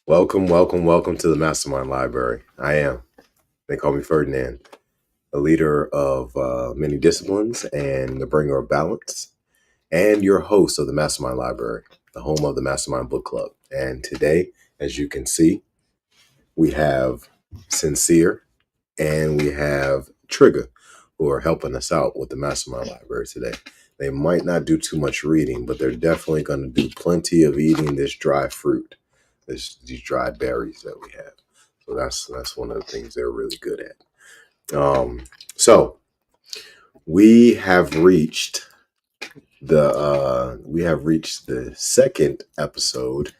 Welcome to the MasterMind Library. They call me Ferdinand, a leader of many disciplines and the bringer of balance, and your host of the MasterMind Library, the home of the MasterMind Book Club. And today, as you can see, we have Sincere and we have Trigger, who are helping us out with the MasterMind Library today. They might not do too much reading, but they're definitely going to do plenty of eating this dry fruit, these dried berries that we have. So that's one of the things they're really good at. So we have reached the second episode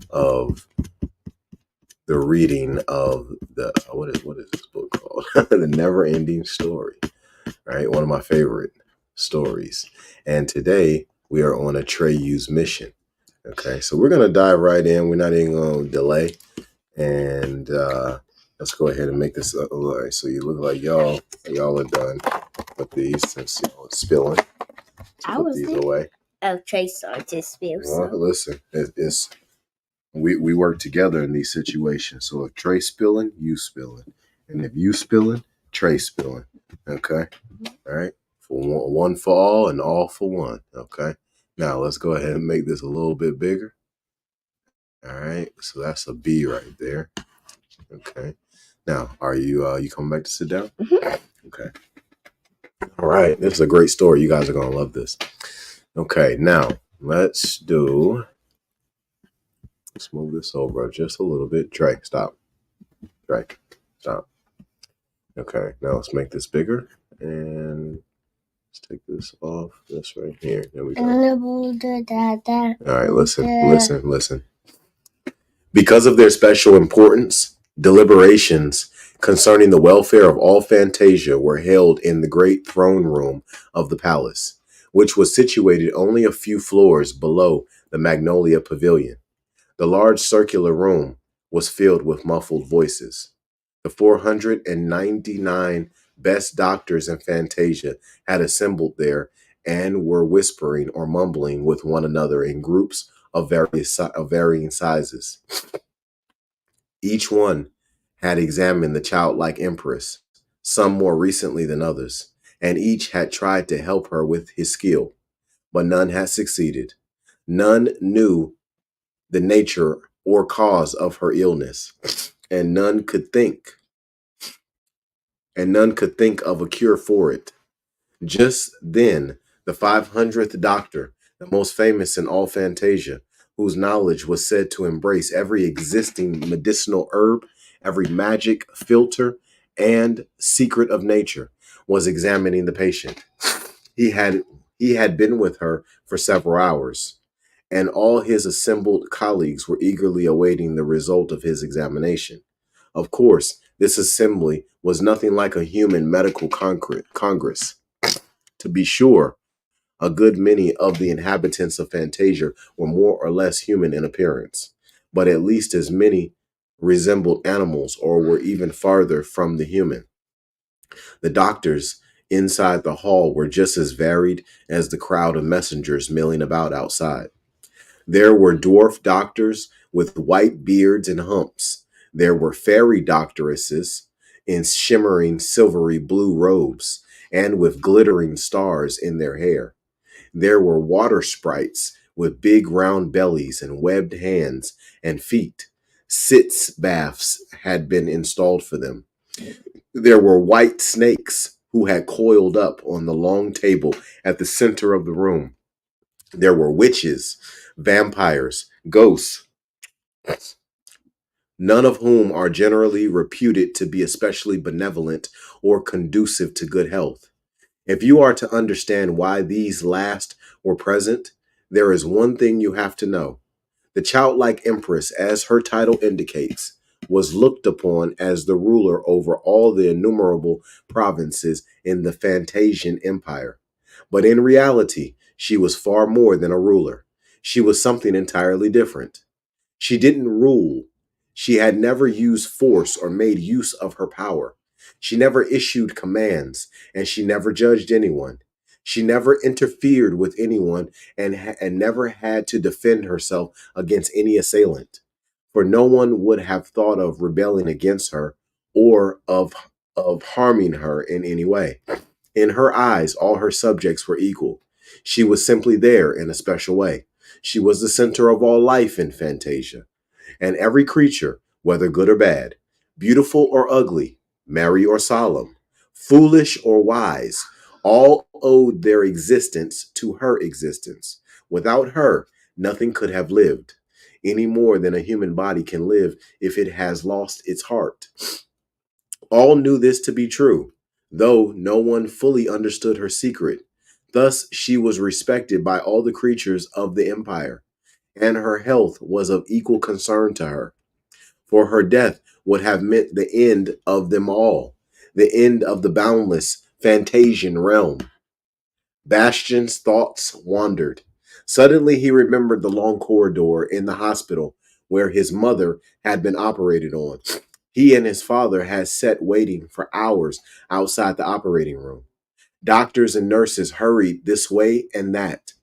of the reading of the what is this book called? The NeverEnding Story. Right, one of my favorite stories. And today we are on a Treyu's mission. Okay, so we're gonna dive right in. We're not even gonna delay, and let's go ahead and make this up. All right, so you look like y'all are done with these since y'all are spilling. I Put was these there. away. Oh, Trey started to spill. Well, listen, it's we work together in these situations. So if Trey spilling, you spilling, and if you spilling, Trey spilling. Okay, all right. For one for all and all for one. Okay. Now let's go ahead and make this a little bit bigger. All right. So that's a B right there. Okay. Now, are you coming back to sit down? Mm-hmm. Okay. All right. This is a great story. You guys are gonna love this. Okay. Now let's move this over just a little bit. Trey, stop. Trey, stop. Okay. Now let's make this bigger and let's take this off. This right here. There we go. All right. Listen. Because of their special importance, deliberations concerning the welfare of all Fantasia were held in the great throne room of the palace, which was situated only a few floors below the Magnolia Pavilion. The large circular room was filled with muffled voices. The 499 best doctors in Fantasia had assembled there and were whispering or mumbling with one another in groups of varying sizes. Each one had examined the childlike empress, some more recently than others, and each had tried to help her with his skill, but none had succeeded. None knew the nature or cause of her illness, and none could think of a cure for it. Just then, the 500th doctor, the most famous in all Fantasia, whose knowledge was said to embrace every existing medicinal herb, every magic philter, and secret of nature, was examining the patient. He had been with her for several hours, and all his assembled colleagues were eagerly awaiting the result of his examination. Of course, this assembly was nothing like a human medical congress. To be sure, a good many of the inhabitants of Fantasia were more or less human in appearance, but at least as many resembled animals or were even farther from the human. The doctors inside the hall were just as varied as the crowd of messengers milling about outside. There were dwarf doctors with white beards and humps. There were fairy doctoresses in shimmering silvery blue robes and with glittering stars in their hair. There were water sprites with big round bellies and webbed hands and feet. Sitz baths had been installed for them. There were white snakes who had coiled up on the long table at the center of the room. There were witches, vampires, ghosts, none of whom are generally reputed to be especially benevolent or conducive to good health. If you are to understand why these last were present, there is one thing you have to know. The childlike empress, as her title indicates, was looked upon as the ruler over all the innumerable provinces in the Fantasian Empire. But in reality, she was far more than a ruler. She was something entirely different. She didn't rule. She had never used force or made use of her power. She never issued commands, and she never judged anyone. She never interfered with anyone and never had to defend herself against any assailant. for no one would have thought of rebelling against her or of harming her in any way. In her eyes, all her subjects were equal. She was simply there in a special way. She was the center of all life in Fantasia, and every creature, whether good or bad, beautiful or ugly, merry or solemn, foolish or wise, all owed their existence to her existence. Without her, nothing could have lived, any more than a human body can live if it has lost its heart. All knew this to be true, though no one fully understood her secret. Thus, she was respected by all the creatures of the empire, and her health was of equal concern to her. For her death would have meant the end of them all, the end of the boundless Fantasian realm. Bastian's thoughts wandered. Suddenly, he remembered the long corridor in the hospital where his mother had been operated on. He and his father had sat waiting for hours outside the operating room. Doctors and nurses hurried this way and that.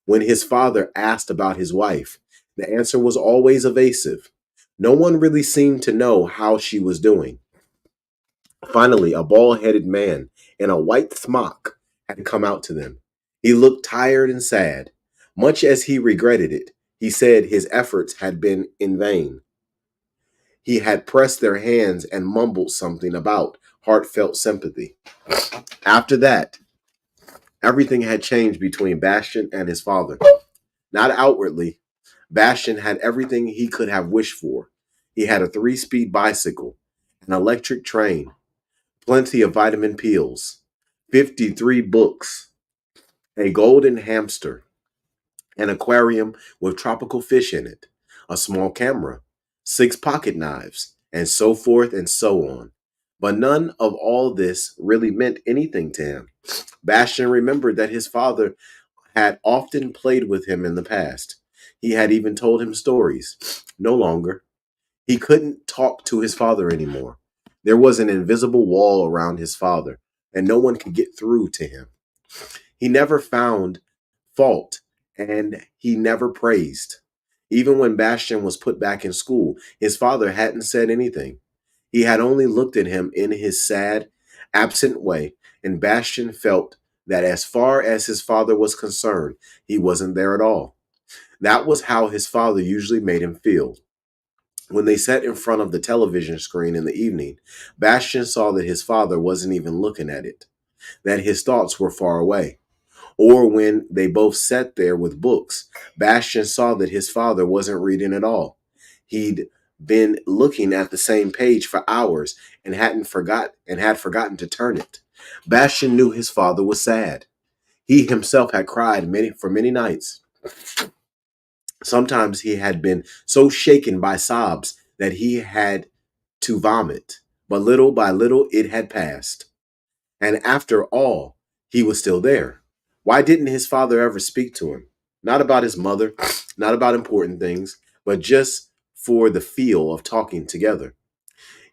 When his father asked about his wife, the answer was always evasive. No one really seemed to know how she was doing. Finally, a bald-headed man in a white smock had come out to them. He looked tired and sad. Much as he regretted it, he said his efforts had been in vain. He had pressed their hands and mumbled something about heartfelt sympathy. After that, everything had changed between Bastian and his father. Not outwardly. Bastian had everything he could have wished for. He had a 3-speed bicycle, an electric train, plenty of vitamin pills, 53 books, a golden hamster, an aquarium with tropical fish in it, a small camera, 6 pocket knives, and so forth and so on. But none of all this really meant anything to him. Bastian remembered that his father had often played with him in the past. He had even told him stories. No longer. He couldn't talk to his father anymore. There was an invisible wall around his father, and no one could get through to him. He never found fault, and he never praised. Even when Bastian was put back in school, his father hadn't said anything. He had only looked at him in his sad, absent way, and Bastian felt that as far as his father was concerned, he wasn't there at all. That was how his father usually made him feel. When they sat in front of the television screen in the evening, Bastian saw that his father wasn't even looking at it, that his thoughts were far away. Or when they both sat there with books, Bastian saw that his father wasn't reading at all. He'd been looking at the same page for hours and had forgotten to turn it. Bastian knew his father was sad. He himself had cried for many nights. Sometimes he had been so shaken by sobs that he had to vomit, but little by little it had passed. And after all, he was still there. Why didn't his father ever speak to him? Not about his mother, not about important things, but just for the feel of talking together.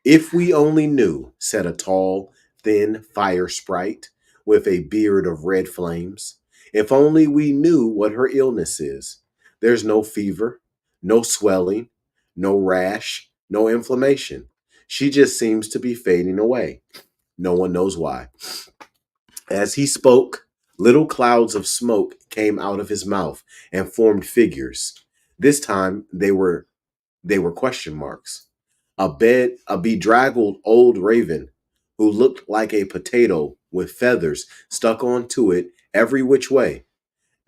If we only knew, said a tall, thin fire sprite with a beard of red flames. If only we knew what her illness is. There's no fever, no swelling, no rash, no inflammation. She just seems to be fading away. No one knows why. As he spoke, little clouds of smoke came out of his mouth and formed figures. This time they were question marks. A bedraggled old raven who looked like a potato with feathers stuck onto it every which way,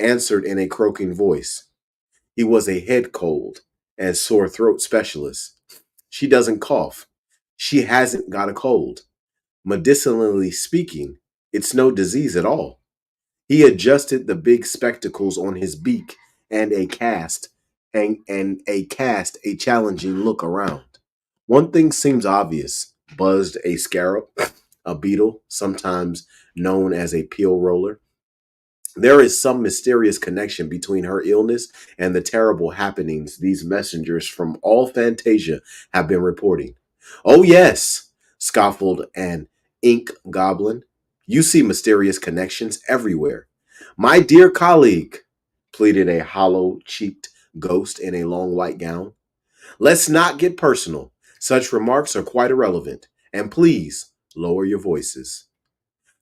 answered in a croaking voice. He was a head cold and sore throat specialist. She doesn't cough. She hasn't got a cold. Medicinally speaking, it's no disease at all. He adjusted the big spectacles on his beak and cast a challenging look around. One thing seems obvious, buzzed a scarab, a beetle, sometimes known as a pill roller. There is some mysterious connection between her illness and the terrible happenings these messengers from all Fantasia have been reporting. Oh, yes, scoffed an ink goblin. You see mysterious connections everywhere. My dear colleague, pleaded a hollow cheeked ghost in a long white gown. Let's not get personal. Such remarks are quite irrelevant. And please lower your voices.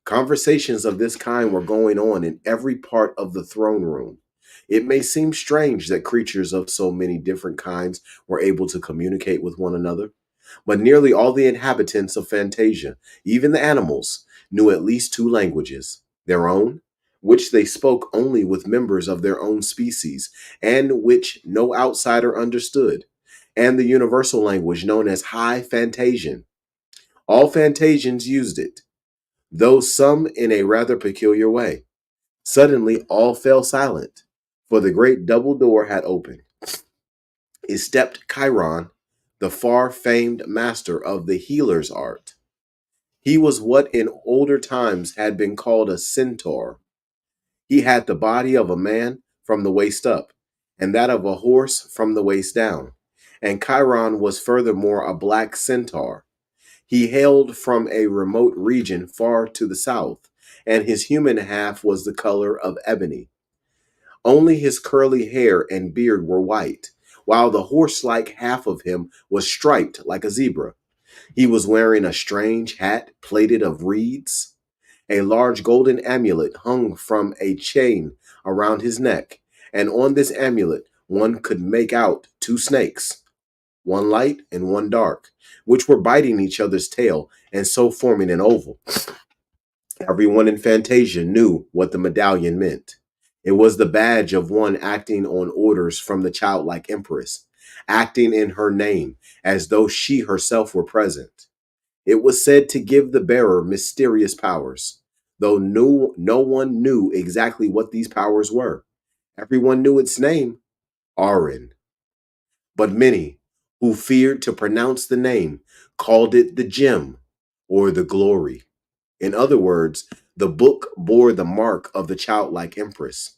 Conversations of this kind were going on in every part of the throne room. It may seem strange that creatures of so many different kinds were able to communicate with one another, but nearly all the inhabitants of Fantasia, even the animals, knew at least two languages: their own, which they spoke only with members of their own species, and which no outsider understood, and the universal language known as High Fantasian. All Fantasians used it, though some in a rather peculiar way. Suddenly, all fell silent, for the great double door had opened. In stepped Chiron, the far famed master of the healer's art. He was what in older times had been called a centaur. He had the body of a man from the waist up, and that of a horse from the waist down. And Chiron was furthermore a black centaur. He hailed from a remote region far to the south, and his human half was the color of ebony. Only his curly hair and beard were white, while the horse-like half of him was striped like a zebra. He was wearing a strange hat plaited of reeds. A large golden amulet hung from a chain around his neck, and on this amulet one could make out two snakes, one light and one dark, which were biting each other's tail and so forming an oval. Everyone in Fantasia knew what the medallion meant. It was the badge of one acting on orders from the childlike empress, acting in her name as though she herself were present. It was said to give the bearer mysterious powers, though no one knew exactly what these powers were. Everyone knew its name, Arin, but many, who feared to pronounce the name, called it the gem or the glory. In other words, the book bore the mark of the childlike empress.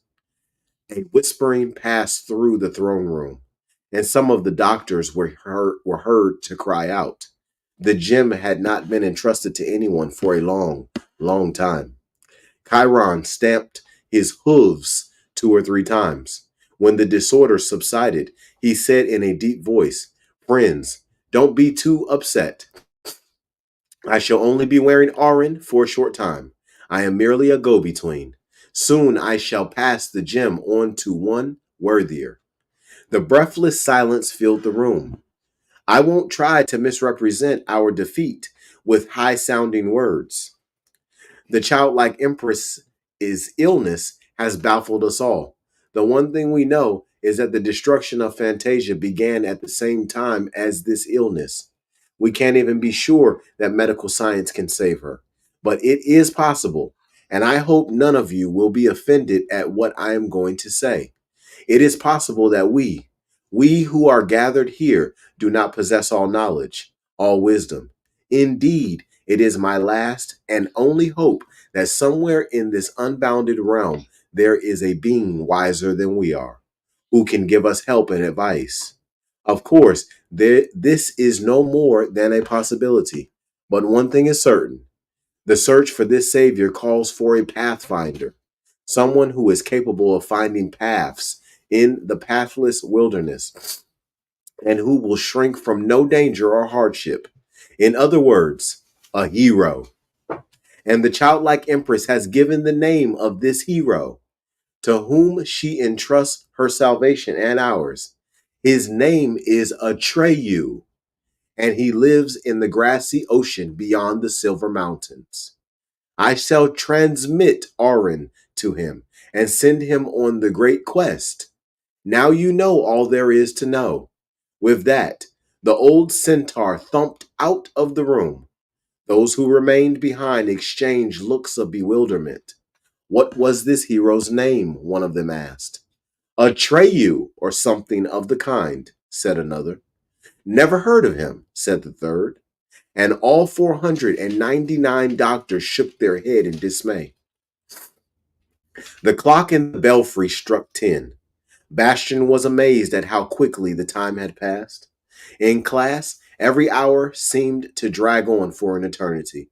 A whispering passed through the throne room, and some of the doctors were heard to cry out. The gem had not been entrusted to anyone for a long, long time. Chiron stamped his hooves 2 or 3 times. When the disorder subsided, he said in a deep voice, "Friends, don't be too upset. I shall only be wearing Arin for a short time. I am merely a go-between. Soon I shall pass the gem on to one worthier." The breathless silence filled the room. I won't try to misrepresent our defeat with high-sounding words. The childlike empress's illness has baffled us all. The one thing we know is that the destruction of Fantasia began at the same time as this illness. We can't even be sure that medical science can save her, but it is possible, and I hope none of you will be offended at what I am going to say. It is possible that we who are gathered here, do not possess all knowledge, all wisdom. Indeed, it is my last and only hope that somewhere in this unbounded realm there is a being wiser than we are, who can give us help and advice. Of course, this is no more than a possibility, but one thing is certain: the search for this Savior calls for a pathfinder, someone who is capable of finding paths in the pathless wilderness and who will shrink from no danger or hardship. In other words, a hero. And the childlike empress has given the name of this hero, to whom she entrusts her salvation and ours. His name is Atreyu, and he lives in the grassy ocean beyond the silver mountains. I shall transmit Arin to him and send him on the great quest. Now you know all there is to know. With that, the old centaur thumped out of the room. Those who remained behind exchanged looks of bewilderment. What was this hero's name? One of them asked. Atreyu, or something of the kind, said another. Never heard of him, said the third. And all 499 doctors shook their head in dismay. The clock in the belfry struck 10. Bastian was amazed at how quickly the time had passed. In class, every hour seemed to drag on for an eternity.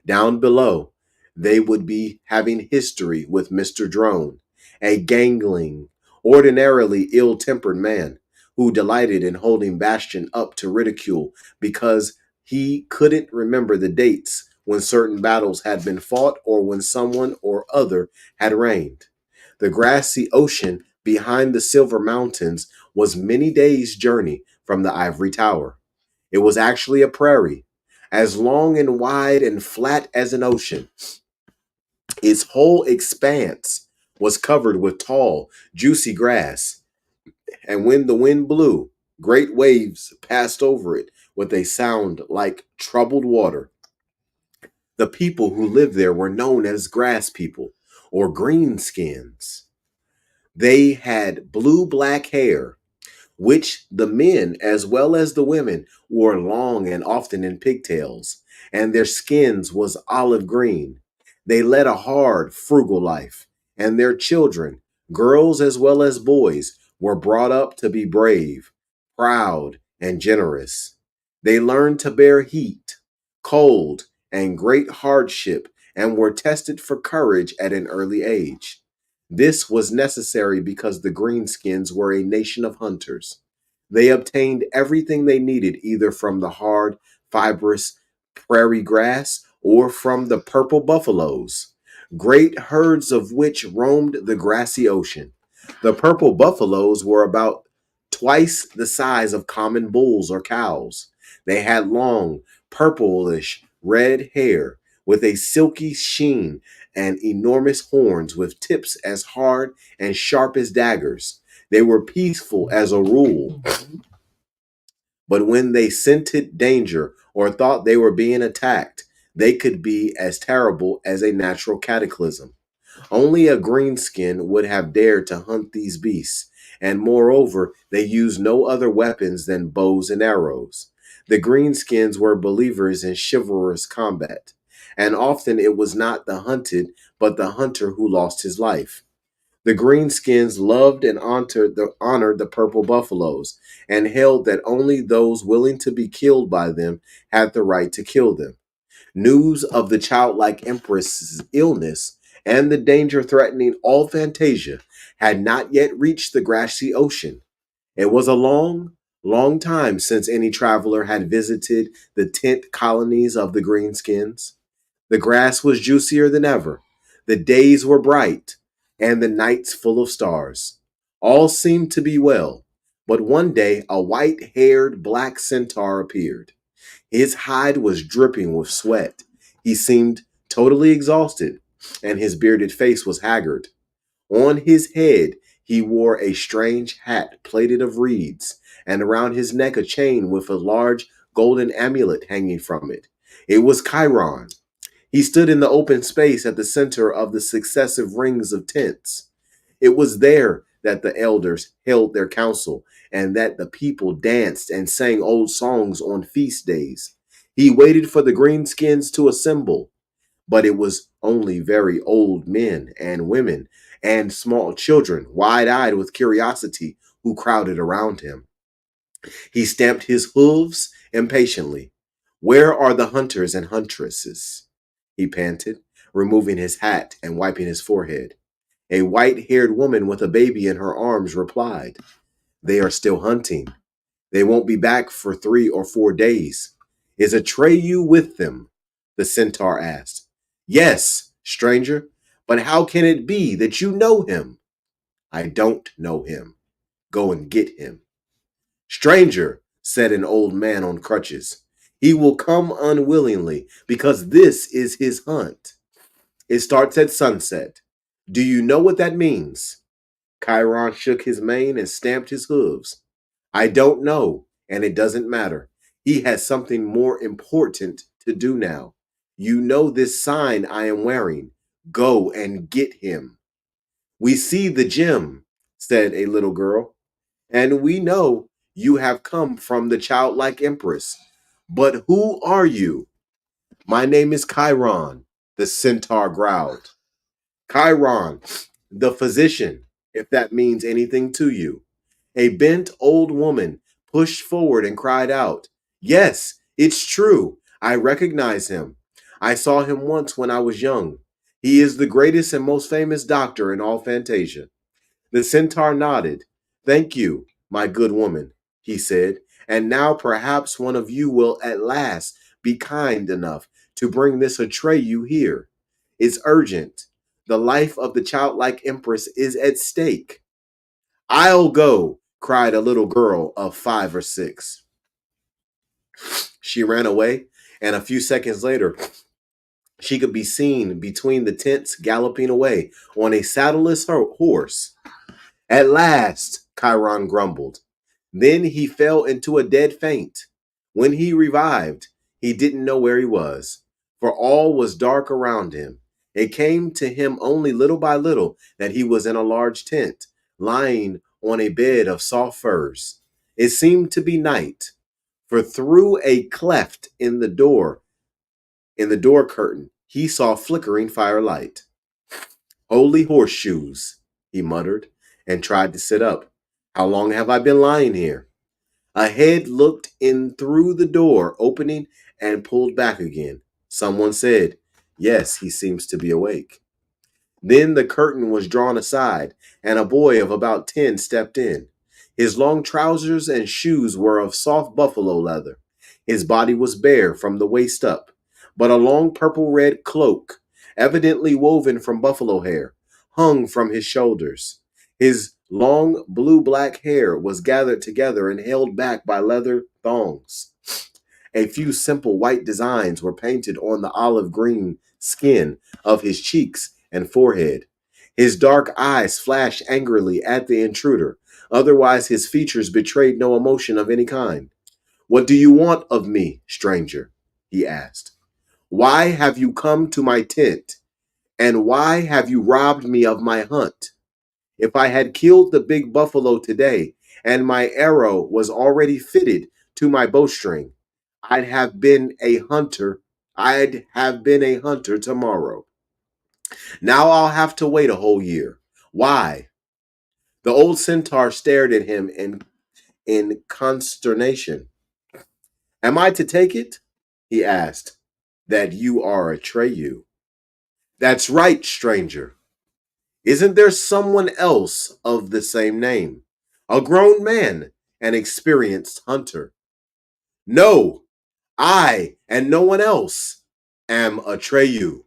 Down below, they would be having history with Mr. Drone, a gangling, ordinarily ill-tempered man, who delighted in holding Bastion up to ridicule because he couldn't remember the dates when certain battles had been fought or when someone or other had reigned. The grassy ocean behind the Silver Mountains was many days' journey from the Ivory Tower. It was actually a prairie, as long and wide and flat as an ocean. Its whole expanse was covered with tall, juicy grass, and when the wind blew, great waves passed over it with a sound like troubled water. The people who lived there were known as grass people or greenskins. They had blue-black hair, which the men as well as the women wore long and often in pigtails, and their skins was olive green. They led a hard, frugal life, and their children, girls as well as boys, were brought up to be brave, proud, and generous. They learned to bear heat, cold, and great hardship, and were tested for courage at an early age. This was necessary because the Greenskins were a nation of hunters. They obtained everything they needed either from the hard, fibrous prairie grass or from the purple buffaloes, great herds of which roamed the grassy ocean. The purple buffaloes were about twice the size of common bulls or cows. They had long, purplish red hair with a silky sheen and enormous horns with tips as hard and sharp as daggers. They were peaceful as a rule, but when they scented danger or thought they were being attacked, they could be as terrible as a natural cataclysm. Only a greenskin would have dared to hunt these beasts, and moreover, they used no other weapons than bows and arrows. The greenskins were believers in chivalrous combat, and often it was not the hunted, but the hunter who lost his life. The greenskins loved and honored the purple buffaloes, and held that only those willing to be killed by them had the right to kill them. News of the childlike empress's illness and the danger threatening all Fantasia had not yet reached the grassy ocean. It was a long, long time since any traveler had visited the tent colonies of the Greenskins. The grass was juicier than ever. The days were bright, and the nights full of stars. All seemed to be well, but one day a white-haired black centaur appeared. His hide was dripping with sweat. He seemed totally exhausted, and his bearded face was haggard. On his head, he wore a strange hat plaited of reeds, and around his neck a chain with a large golden amulet hanging from it. It was Chiron. He stood in the open space at the center of the successive rings of tents. It was there that the elders held their council and that the people danced and sang old songs on feast days. He waited for the greenskins to assemble, but it was only very old men and women and small children, wide-eyed with curiosity, who crowded around him. He stamped his hooves impatiently. "Where are the hunters and huntresses?" he panted, removing his hat and wiping his forehead. A white-haired woman with a baby in her arms replied, "They are still hunting. They won't be back for 3 or 4 days." "Is Atreyu with them?" the centaur asked. "Yes, stranger, but how can it be that you know him?" "I don't know him. Go and get him." "Stranger," said an old man on crutches, "he will come unwillingly because this is his hunt. It starts at sunset. Do you know what that means?" Chiron shook his mane and stamped his hooves. "I don't know, and it doesn't matter. He has something more important to do now. You know this sign I am wearing. Go and get him." "We see the gem," said a little girl, "and we know you have come from the childlike empress. But who are you?" "My name is Chiron," the centaur growled. "Chiron, the physician, if that means anything to you." A bent old woman pushed forward and cried out, "Yes, it's true. I recognize him. I saw him once when I was young. He is the greatest and most famous doctor in all Fantasia." The centaur nodded. "Thank you, my good woman. he said, and now perhaps one of you will at last be kind enough to bring this Atreyu here. It's urgent. The life of the childlike empress is at stake. I'll go, cried a little girl of 5 or 6. She ran away, and a few seconds later, she could be seen between the tents galloping away on a saddleless horse. At last, Chiron grumbled. Then he fell into a dead faint. When he revived, he didn't know where he was, for all was dark around him. It came to him only little by little that he was in a large tent, lying on a bed of soft furs. It seemed to be night, for through a cleft in the door curtain, he saw flickering firelight. Holy horseshoes, he muttered, and tried to sit up. How long have I been lying here? A head looked in through the door opening and pulled back again. Someone said, "Yes, he seems to be awake." Then the curtain was drawn aside, and a boy of about 10 stepped in. His long trousers and shoes were of soft buffalo leather. His body was bare from the waist up, but a long purple-red cloak, evidently woven from buffalo hair, hung from his shoulders. His long blue-black hair was gathered together and held back by leather thongs. A few simple white designs were painted on the olive green skin of his cheeks and forehead. His dark eyes flashed angrily at the intruder. Otherwise, his features betrayed no emotion of any kind. "What do you want of me, stranger?" he asked. "Why have you come to my tent? And why have you robbed me of my hunt? If I had killed the big buffalo today, and my arrow was already fitted to my bowstring, I'd have been a hunter. I'd have been a hunter tomorrow. Now I'll have to wait a whole year. Why?" The old centaur stared at him in consternation. "Am I to take it," he asked, "that you are Atreyu?" "That's right, stranger. Isn't there someone else of the same name? A grown man, an experienced hunter." "No, I and no one else am Atreyu."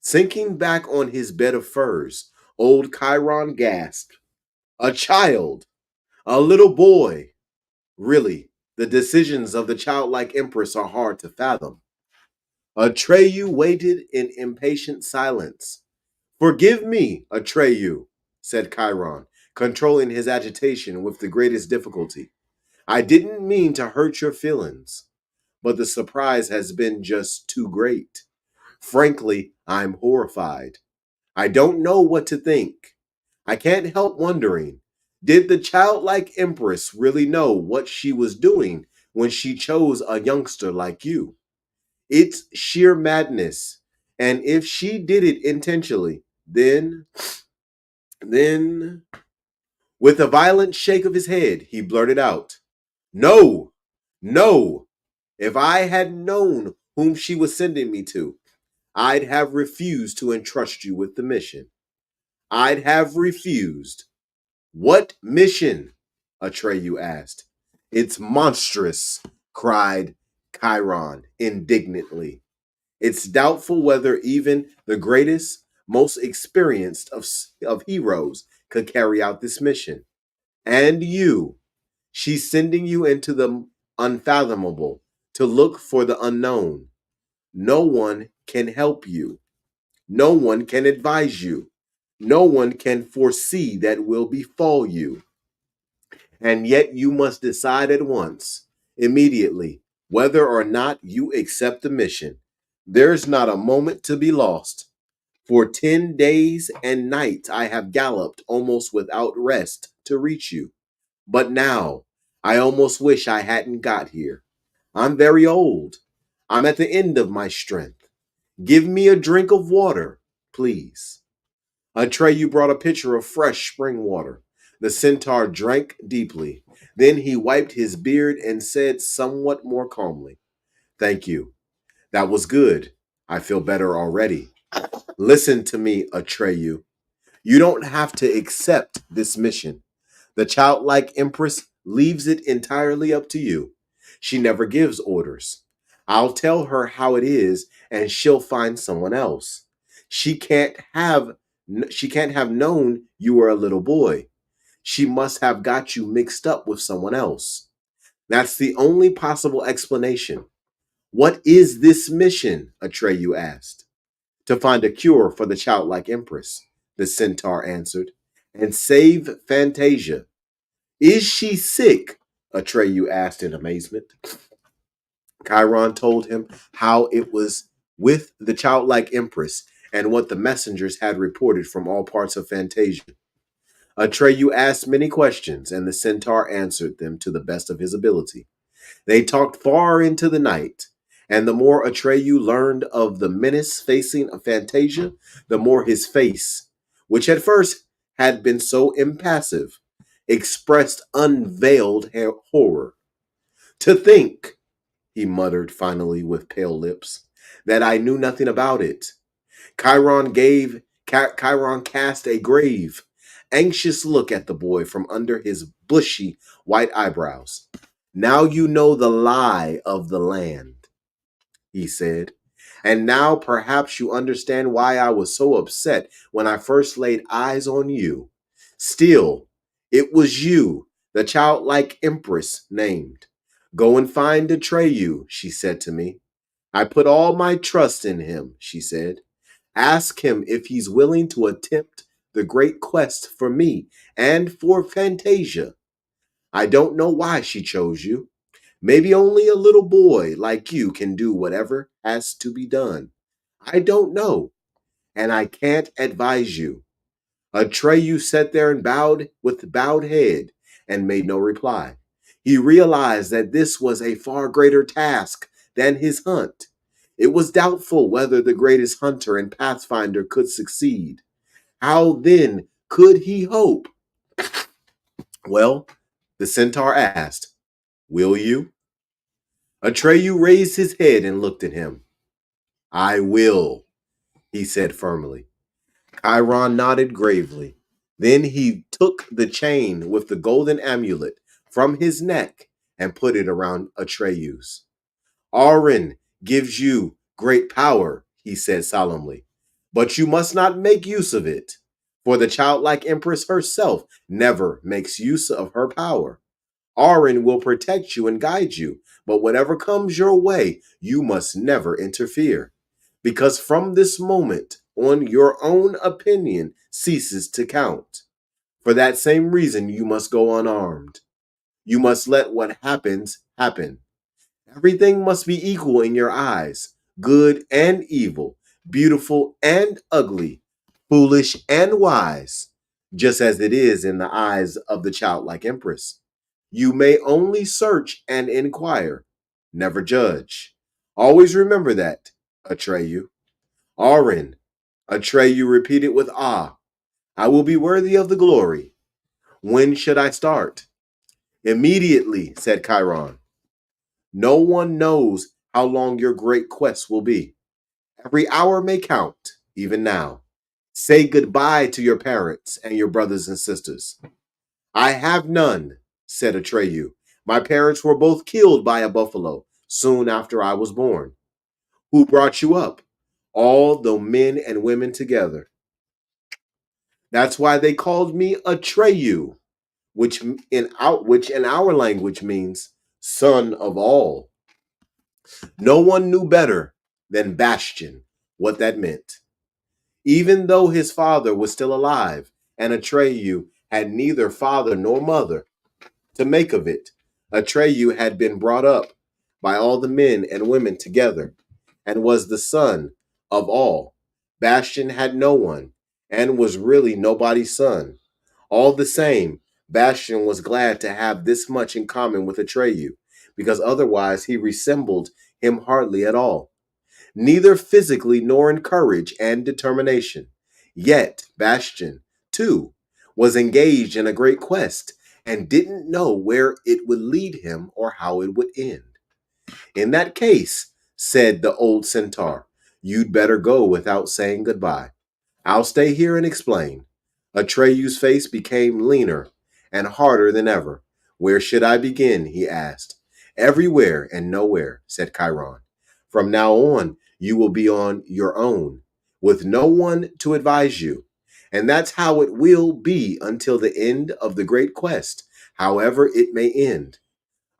Sinking back on his bed of furs, old Chiron gasped. "A child, a little boy. Really, the decisions of the childlike empress are hard to fathom." Atreyu waited in impatient silence. "Forgive me, Atreyu," said Chiron, controlling his agitation with the greatest difficulty. "I didn't mean to hurt your feelings, but the surprise has been just too great. Frankly, I'm horrified. I don't know what to think. I can't help wondering, did the childlike empress really know what she was doing when she chose a youngster like you? It's sheer madness. And if she did it intentionally, then, with a violent shake of his head, he blurted out, "No, no. If I had known whom she was sending me to, I'd have refused to entrust you with the mission. I'd have refused." "What mission?" Atreyu asked. "It's monstrous," cried Chiron indignantly. "It's doubtful whether even the greatest, most experienced of heroes could carry out this mission. And you, she's sending you into the unfathomable to look for the unknown. No one can help you. No one can advise you. No one can foresee that will befall you. And yet you must decide at once, immediately, whether or not you accept the mission. There's not a moment to be lost. For 10 days and nights I have galloped almost without rest to reach you. But now I almost wish I hadn't got here. I'm very old. I'm at the end of my strength. Give me a drink of water, please." Atreyu brought a pitcher of fresh spring water. The centaur drank deeply. Then he wiped his beard and said somewhat more calmly, "Thank you. That was good. I feel better already. Listen to me, Atreyu. You don't have to accept this mission. The childlike empress leaves it entirely up to you. She never gives orders. I'll tell her how it is and she'll find someone else. She can't have she can't have known you were a little boy. She must have got you mixed up with someone else. That's the only possible explanation. What is this mission? Atreyu asked. To find a cure for the childlike empress, the centaur answered, and save Fantasia. Is she sick? Atreyu asked in amazement. Chiron told him how it was with the childlike empress and what the messengers had reported from all parts of Fantasia. Atreyu asked many questions, and the centaur answered them to the best of his ability. They talked far into the night, and the more Atreyu learned of the menace facing Fantasia, the more his face, which at first had been so impassive, expressed unveiled horror. To think, he muttered finally with pale lips, that I knew nothing about it. Chiron cast a grave, anxious look at the boy from under his bushy white eyebrows. Now you know the lie of the land, he said. And now perhaps you understand why I was so upset when I first laid eyes on you. Still, it was you, the childlike empress named. Go and find Atreyu, she said to me. I put all my trust in him, she said. Ask him if he's willing to attempt the great quest for me and for Fantasia. I don't know why she chose you. Maybe only a little boy like you can do whatever has to be done. I don't know, and I can't advise you. Atreyu sat there and bowed with bowed head and made no reply. He realized that this was a far greater task than his hunt. It was doubtful whether the greatest hunter and pathfinder could succeed. How then could he hope? Well, the centaur asked, Will you? Atreyu raised his head and looked at him. I will, he said firmly. Chiron nodded gravely. Then he took the chain with the golden amulet from his neck and put it around Atreyu's. Auron gives you great power, he said solemnly, but you must not make use of it, for the childlike empress herself never makes use of her power. Auron will protect you and guide you, but whatever comes your way, you must never interfere. Because from this moment on, your own opinion ceases to count. For that same reason, you must go unarmed. You must let what happens happen. Everything must be equal in your eyes, good and evil, beautiful and ugly, foolish and wise, just as it is in the eyes of the childlike empress. You may only search and inquire, never judge. Always remember that, Atreyu. Auron, Atreyu repeated with awe. I will be worthy of the glory. When should I start? Immediately, said Chiron. No one knows how long your great quest will be. Every hour may count, even now. Say goodbye to your parents and your brothers and sisters. I have none, said Atreyu. My parents were both killed by a buffalo soon after I was born. Who brought you up? All the men and women together. That's why they called me Atreyu, which in our language means son of all. No one knew better than Bastion what that meant. Even though his father was still alive, and Atreyu had neither father nor mother to make of it, Atreyu had been brought up by all the men and women together, and was the son of all. Bastion had no one, and was really nobody's son. All the same, Bastion was glad to have this much in common with Atreyu, because otherwise he resembled him hardly at all, neither physically nor in courage and determination. Yet Bastion, too, was engaged in a great quest and didn't know where it would lead him or how it would end. In that case, said the old centaur, you'd better go without saying goodbye. I'll stay here and explain. Atreyu's face became leaner and harder than ever. Where should I begin? He asked. Everywhere and nowhere, said Chiron. From now on, you will be on your own, with no one to advise you. And that's how it will be until the end of the great quest, however it may end.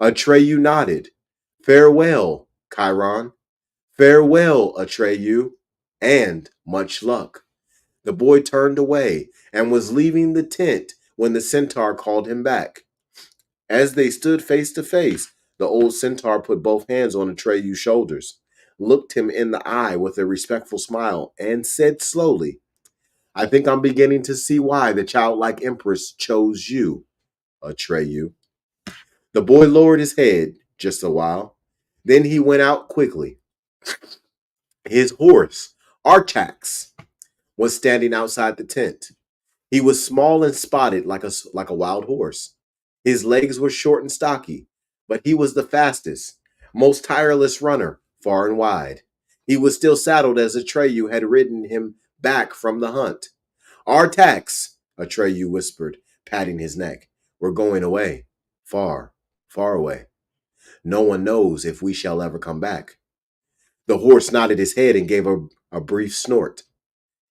Atreyu nodded. Farewell, Chiron. Farewell, Atreyu, and much luck. The boy turned away and was leaving the tent when the centaur called him back. As they stood face to face, the old centaur put both hands on Atreyu's shoulders, looked him in the eye with a respectful smile, and said slowly, I think I'm beginning to see why the childlike empress chose you, Atreyu. The boy lowered his head just a while. Then he went out quickly. His horse, Artax, was standing outside the tent. He was small and spotted like a wild horse. His legs were short and stocky, but he was the fastest, most tireless runner, far and wide. He was still saddled as Atreyu had ridden him back from the hunt. Artax, Atreyu whispered, patting his neck. We're going away. Far, far away. No one knows if we shall ever come back. The horse nodded his head and gave a brief snort.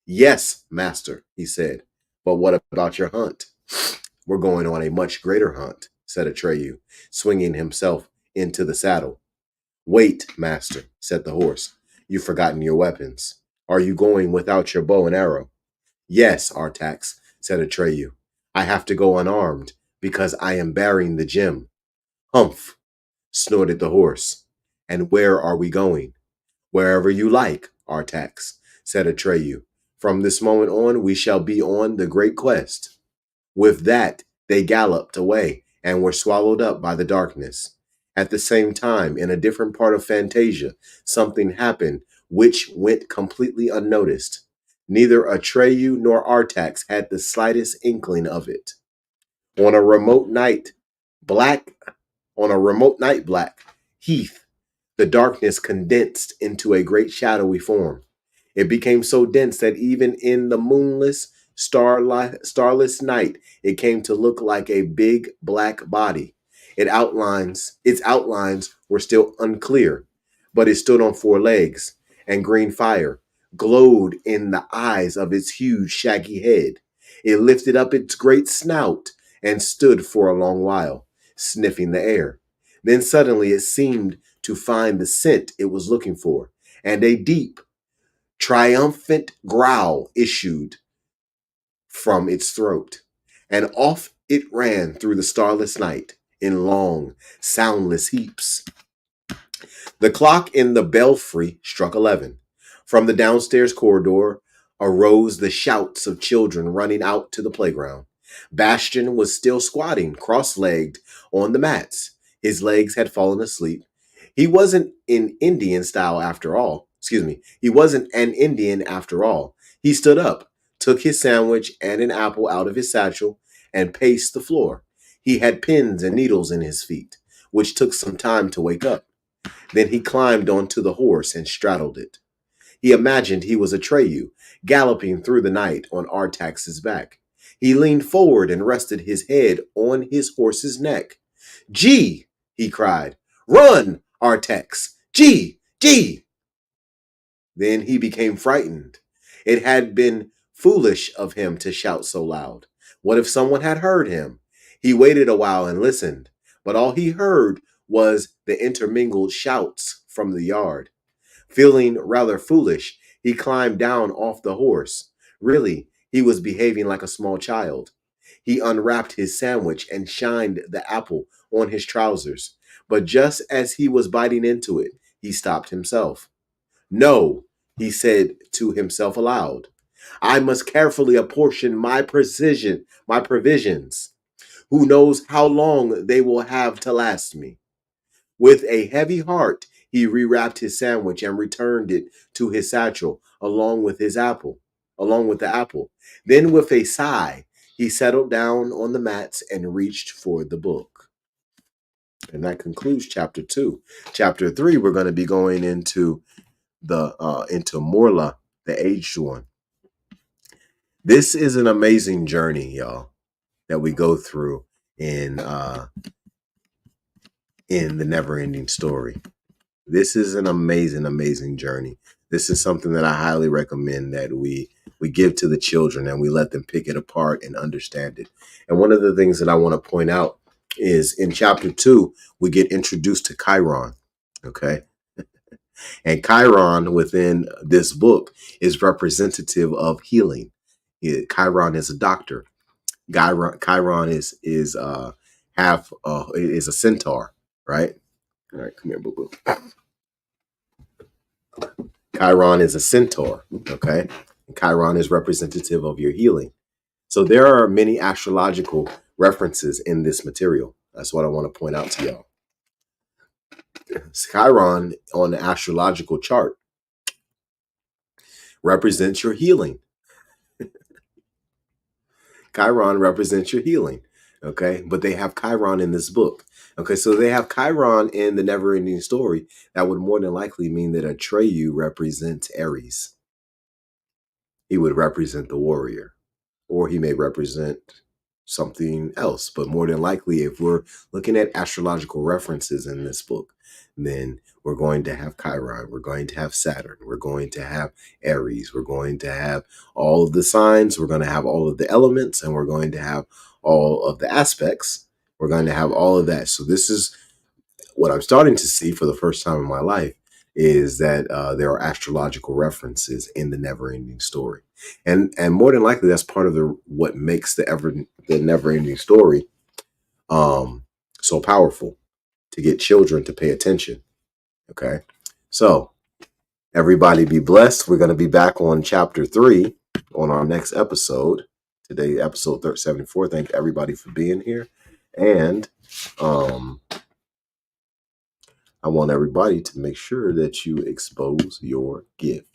Yes, master, he said. But what about your hunt? We're going on a much greater hunt, said Atreyu, swinging himself into the saddle. Wait, master, said the horse. You've forgotten your weapons. Are you going without your bow and arrow? Yes, Artax, said Atreyu. I have to go unarmed because I am bearing the gem. Humph, snorted the horse. And where are we going? Wherever you like, Artax, said Atreyu. From this moment on, we shall be on the great quest. With that, they galloped away and were swallowed up by the darkness. At the same time, in a different part of Fantasia, something happened which went completely unnoticed. Neither Atreyu nor Artax had the slightest inkling of it. On a remote night black heath, the darkness condensed into a great shadowy form. It became so dense that even in the moonless, starless night, it came to look like a big black body. Its outlines were still unclear, but it stood on four legs, and green fire glowed in the eyes of its huge, shaggy head. It lifted up its great snout and stood for a long while, sniffing the air. Then suddenly it seemed to find the scent it was looking for, and a deep, triumphant growl issued from its throat, and off it ran through the starless night in long, soundless heaps. The clock in the belfry struck 11. From the downstairs corridor arose the shouts of children running out to the playground. Bastian was still squatting, cross-legged, on the mats. His legs had fallen asleep. He wasn't in Indian style after all. He wasn't an Indian after all. He stood up, took his sandwich and an apple out of his satchel, and paced the floor. He had pins and needles in his feet, which took some time to wake up. Then he climbed onto the horse and straddled it. He imagined he was Atreyu, galloping through the night on Artax's back. He leaned forward and rested his head on his horse's neck. Gee, he cried. Run, Artax! Gee! Gee! Then he became frightened. It had been foolish of him to shout so loud. What if someone had heard him? He waited a while and listened, but all he heard was the intermingled shouts from the yard. Feeling rather foolish, he climbed down off the horse. Really, he was behaving like a small child. He unwrapped his sandwich and shined the apple on his trousers. But just as he was biting into it, he stopped himself. No, he said to himself aloud. I must carefully apportion my provisions. Who knows how long they will have to last me? With a heavy heart, he rewrapped his sandwich and returned it to his satchel along with the apple. Then with a sigh, he settled down on the mats and reached for the book. And that concludes chapter 2. Chapter 3, we're going to be going into into Morla, the aged one. This is an amazing journey, y'all, that we go through in in the NeverEnding Story. This is an amazing, amazing journey. This is something that I highly recommend that we give to the children and we let them pick it apart and understand it. And one of the things that I want to point out is in chapter 2, we get introduced to Chiron. Okay. And Chiron within this book is representative of healing. Chiron is a doctor. Chiron is half is a centaur, right? All right, come here, boo boo. Chiron is a centaur, okay? And Chiron is representative of your healing. So there are many astrological references in this material. That's what I want to point out to y'all. Chiron on the astrological chart represents your healing. Chiron represents your healing, okay? But they have Chiron in this book. Okay, so they have Chiron in the NeverEnding Story. That would more than likely mean that Atreyu represents Aries. He would represent the warrior, or he may represent something else. But more than likely, if we're looking at astrological references in this book, then we're going to have Chiron, we're going to have Saturn, we're going to have Aries, we're going to have all of the signs, we're going to have all of the elements, and we're going to have all of the aspects. We're going to have all of that. So this is what I'm starting to see for the first time in my life, is that there are astrological references in the NeverEnding Story. And more than likely, that's part of what makes the NeverEnding Story so powerful, to get children to pay attention. Okay, so everybody be blessed. We're going to be back on chapter 3 on our next episode. Today, episode 74. Thank everybody for being here. And I want everybody to make sure that you expose your gift.